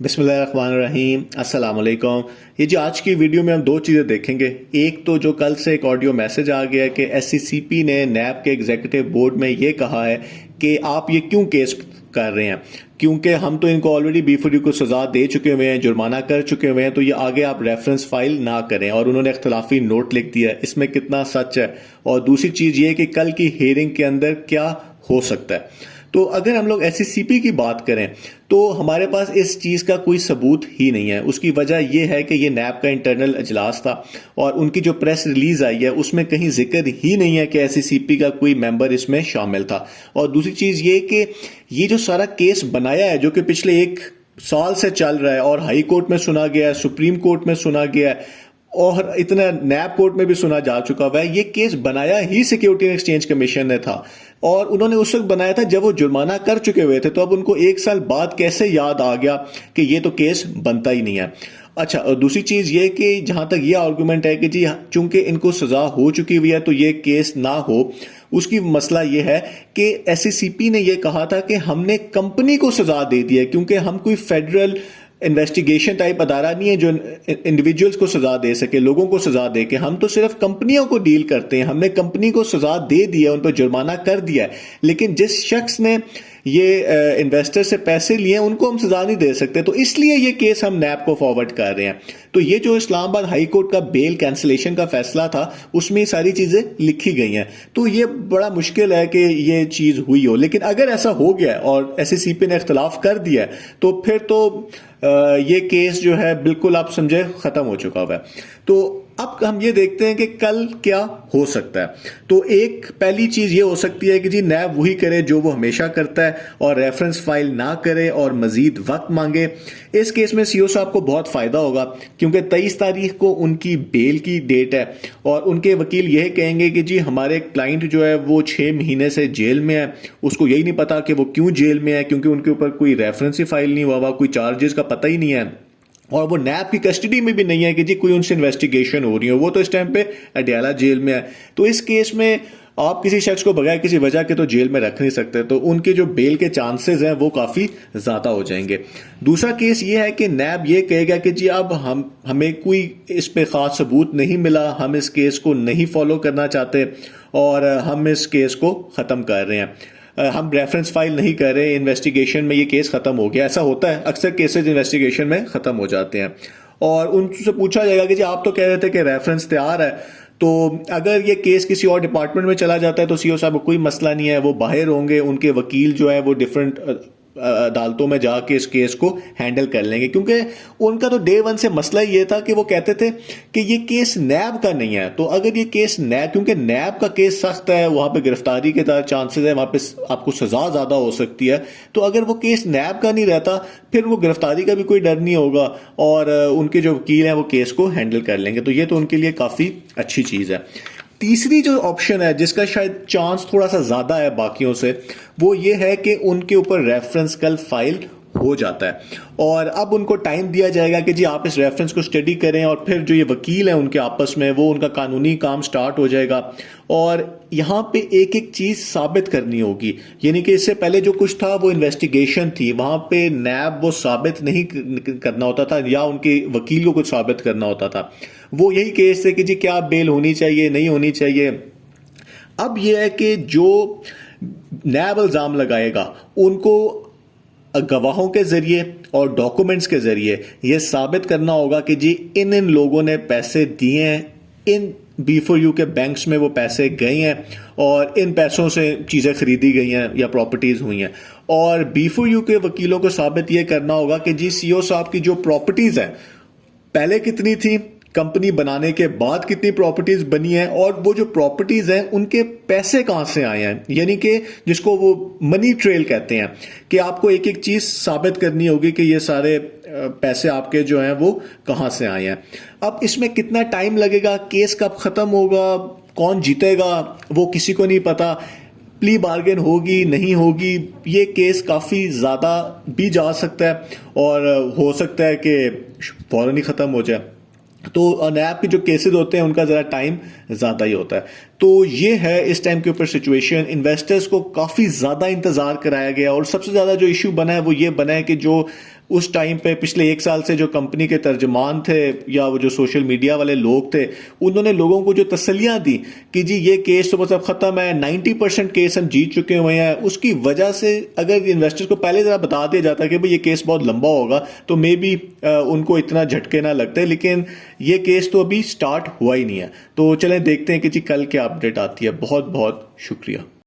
बिस्मिल्लाहिर्रहमानिर्रहीम, अस्सलाम वालेकुम। ये जी आज की वीडियो में हम दो चीज़ें देखेंगे। एक तो जो कल से एक ऑडियो मैसेज आ गया कि एससीसीपी ने नैब के एग्जीक्यूटिव बोर्ड में ये कहा है कि आप ये क्यों केस कर रहे हैं, क्योंकि हम तो इनको ऑलरेडी B4U को सजा दे चुके हुए हैं, जुर्माना कर चुके हुए हैं, तो ये आगे आप रेफरेंस फाइल ना करें। और उन्होंने इख्तलाफी नोट लिख दिया है, इसमें कितना सच है। और दूसरी चीज़ ये कि कल की हियरिंग के अंदर क्या हो सकता है। तो अगर हम लोग एससीसीपी की बात करें तो हमारे पास इस चीज़ का कोई सबूत ही नहीं है। उसकी वजह यह है कि ये नैब का इंटरनल अजलास था और उनकी जो प्रेस रिलीज आई है उसमें कहीं जिक्र ही नहीं है कि एससीसीपी का कोई मेंबर इसमें शामिल था। और दूसरी चीज़ ये कि ये जो सारा केस बनाया है, जो कि पिछले 1 साल से चल रहा है और हाई कोर्ट में सुना गया है, सुप्रीम कोर्ट में सुना गया है और इतना नैब कोर्ट में भी सुना जा चुका हुआ है, ये केस बनाया ही सिक्योरिटी एंड एक्सचेंज कमीशन ने था। और उन्होंने उस वक्त बनाया था जब वो जुर्माना कर चुके हुए थे, तो अब उनको 1 साल बाद कैसे याद आ गया कि ये तो केस बनता ही नहीं है। अच्छा, और दूसरी चीज ये कि जहां तक ये आर्गुमेंट है कि जी चूंकि इनको सजा हो चुकी हुई है तो ये केस ना हो, उसकी मसला ये है कि एससीसीपी ने ये कहा था कि हमने कंपनी को सजा दे दी है, क्योंकि हम कोई फेडरल इन्वेस्टिगेशन टाइप अदारा नहीं है जो इंडिविजुअल्स को सजा दे सके, लोगों को सजा दे के। हम तो सिर्फ कंपनियों को डील करते हैं। हमने कंपनी को सजा दे दी है, उन पर जुर्माना कर दिया है, लेकिन जिस शख्स ने ये इन्वेस्टर से पैसे लिए उनको हम सजा नहीं दे सकते। तो इसलिए ये केस हम नैब को फॉरवर्ड कर रहे हैं। तो ये जो इस्लामाबाद हाई कोर्ट का बेल कैंसिलेशन का फैसला था उसमें ये सारी चीजें लिखी गई हैं। तो ये बड़ा मुश्किल है कि ये चीज हुई हो, लेकिन अगर ऐसा हो गया और एससीसीपी ने इख्तलाफ कर दिया तो फिर तो ये केस जो है बिल्कुल आप समझे खत्म हो चुका हुआ है। तो अब हम ये देखते हैं कि कल क्या हो सकता है। तो एक पहली चीज ये हो सकती है कि जी नैब वही करे जो वो हमेशा करता है और रेफरेंस फाइल ना करे और मजीद वक्त मांगे। इस केस में सीओ साहब को बहुत फायदा होगा, क्योंकि 23 तारीख को उनकी बेल की डेट है और उनके वकील यह कहेंगे कि जी हमारे क्लाइंट जो है वो 6 महीने से जेल में है। उसको यही नहीं पता कि वो क्यों जेल में है, क्योंकि उनके ऊपर कोई रेफरेंस ही फाइल नहीं हुआ, कोई चार्जेस का पता ही नहीं है और वो नैब की कस्टडी में भी नहीं है कि जी कोई उनसे इन्वेस्टिगेशन हो रही हो। वो तो इस टाइम पे अडयाला जेल में है। तो इस केस में आप किसी शख्स को बगैर किसी वजह के तो जेल में रख नहीं सकते, तो उनके जो बेल के चांसेस हैं वो काफी ज्यादा हो जाएंगे। दूसरा केस ये है कि नैब ये कहेगा कि जी अब हमें कोई इस पे खास सबूत नहीं मिला, हम इस केस को नहीं फॉलो करना चाहते और हम इस केस को खत्म कर रहे हैं, हम रेफरेंस फाइल नहीं कर रहे, इन्वेस्टिगेशन में ये केस खत्म हो गया। ऐसा होता है, अक्सर केसेस इन्वेस्टिगेशन में खत्म हो जाते हैं। और उनसे पूछा जाएगा कि जी आप तो कह रहे थे कि रेफरेंस तैयार है, तो अगर ये केस किसी और डिपार्टमेंट में चला जाता है तो सीओ साहब को कोई मसला नहीं है, वो बाहर होंगे, उनके वकील जो है वो डिफरेंट अदालतों में जाके इस केस को हैंडल कर लेंगे। क्योंकि उनका तो डे 1 से मसला ये था कि वो कहते थे कि ये केस नैब का नहीं है। तो अगर ये केस नैब, क्योंकि नैब का केस सख्त है, वहां पे गिरफ्तारी के चांसेस है, वहां पे आपको सजा ज्यादा हो सकती है। तो अगर वो केस नैब का नहीं रहता फिर वो गिरफ्तारी का भी कोई डर नहीं होगा और उनके जो वकील हैं वो केस को हैंडल कर लेंगे। तो ये तो उनके लिए काफी अच्छी चीज है। तीसरी जो ऑप्शन है जिसका शायद चांस थोड़ा सा ज्यादा है बाकियों से, वो ये है कि उनके ऊपर रेफरेंस कल फाइल हो जाता है और अब उनको टाइम दिया जाएगा कि जी आप इस रेफरेंस को स्टडी करें और फिर जो ये वकील हैं उनके आपस में वो उनका कानूनी काम स्टार्ट हो जाएगा। और यहां पे एक एक चीज साबित करनी होगी, यानी कि इससे पहले जो कुछ था वो इन्वेस्टिगेशन थी, वहां पे नैब वो साबित नहीं करना होता था या उनके वकील को कुछ साबित करना होता था। वो यही केस थे कि जी क्या बेल होनी चाहिए, नहीं होनी चाहिए। अब यह है कि जो नैब इल्जाम लगाएगा उनको गवाहों के जरिए और डॉक्यूमेंट्स के जरिए यह साबित करना होगा कि जी इन लोगों ने पैसे दिए हैं, इन B4U के बैंक्स में वो पैसे गए हैं और इन पैसों से चीजें खरीदी गई हैं या प्रॉपर्टीज हुई हैं। और B4U के वकीलों को साबित यह करना होगा कि जी सीओ साहब की जो प्रॉपर्टीज हैं पहले कितनी थी, कंपनी बनाने के बाद कितनी प्रॉपर्टीज बनी है और वो जो प्रॉपर्टीज हैं उनके पैसे कहां से आए हैं, यानी कि जिसको वो मनी ट्रेल कहते हैं कि आपको एक एक चीज साबित करनी होगी कि ये सारे पैसे आपके जो हैं वो कहां से आए हैं। अब इसमें कितना टाइम लगेगा, केस कब खत्म होगा, कौन जीतेगा वो किसी को नहीं पता, प्ली बार्गेन होगी नहीं होगी, ये केस काफी ज्यादा भी जा सकता है और हो सकता है कि फौरन ही खत्म हो जाए। तो नैब के जो केसेस होते हैं उनका जरा टाइम ज्यादा ही होता है। तो ये है इस टाइम के ऊपर सिचुएशन। इन्वेस्टर्स को काफी ज्यादा इंतजार कराया गया और सबसे ज्यादा जो इश्यू बना है वो ये बना है कि जो उस टाइम पे पिछले 1 साल से जो कंपनी के तर्जमान थे या वो जो सोशल मीडिया वाले लोग थे, उन्होंने लोगों को जो तसल्लियां दी कि जी ये केस तो मतलब खत्म है, 90% केस हम जीत चुके हुए हैं, उसकी वजह से अगर इन्वेस्टर्स को पहले जरा बता दिया जाता कि भाई ये केस बहुत लंबा होगा तो मे बी उनको इतना झटके ना लगते। लेकिन ये केस तो अभी स्टार्ट हुआ ही नहीं है। तो चलें देखते हैं कि जी कल क्या अपडेट आती है। बहुत बहुत शुक्रिया।